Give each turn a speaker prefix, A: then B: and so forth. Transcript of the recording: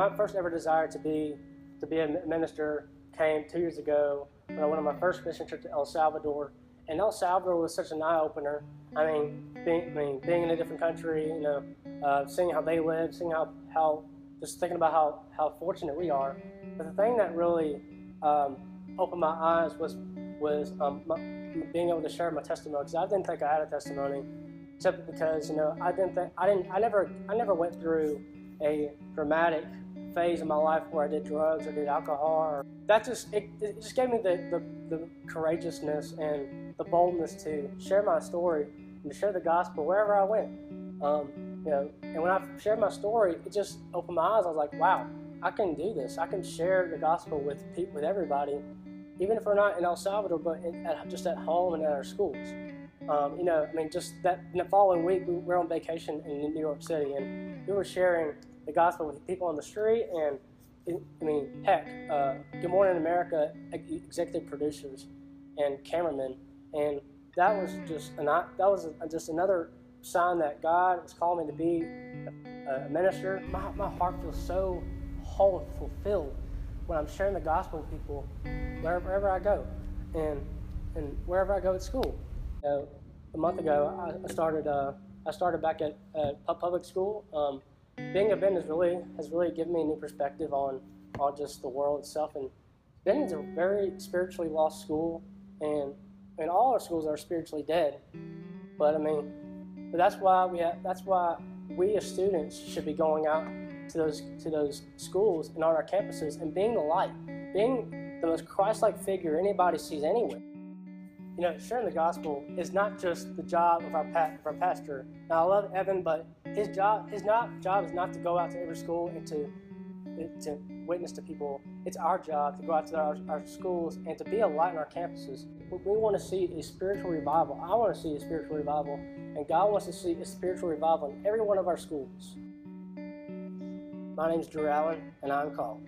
A: My first ever desire to be a minister came 2 years ago when I went on my first mission trip to El Salvador. And El Salvador was such an eye-opener. I mean, being in a different country, seeing how they live, seeing how just thinking about how fortunate we are. But the thing that really opened my eyes was being able to share my testimony, because I didn't think I had a testimony, simply because I never went through a dramatic phase in my life where I did drugs or did alcohol. It just gave me the courageousness and the boldness to share my story and to share the gospel wherever I went. And when I shared my story, it just opened my eyes. I was like, wow, I can do this. I can share the gospel with everybody, even if we're not in El Salvador, but just at home and at our schools. Just that the following week we were on vacation in New York City, and we were sharing the gospel with people on the street, and Good Morning America executive producers and cameramen, and that was just another sign that God was calling me to be a minister. My heart feels so whole and fulfilled when I'm sharing the gospel with people wherever I go, and wherever I go at school. A month ago, I started back at public school. Being at Benton has really given me a new perspective on just the world itself. And Benton's a very spiritually lost school, and all our schools are spiritually dead. But that's why we as students should be going out to those schools and on our campuses and being the light, being the most Christ-like figure anybody sees anywhere. Sharing the gospel is not just the job of our pastor. Now, I love Evan, but his job is not to go out to every school and to witness to people. It's our job to go out to our schools and to be a light on our campuses. We want to see a spiritual revival. I want to see a spiritual revival, and God wants to see a spiritual revival in every one of our schools. My name is Drew Allen, and I'm called.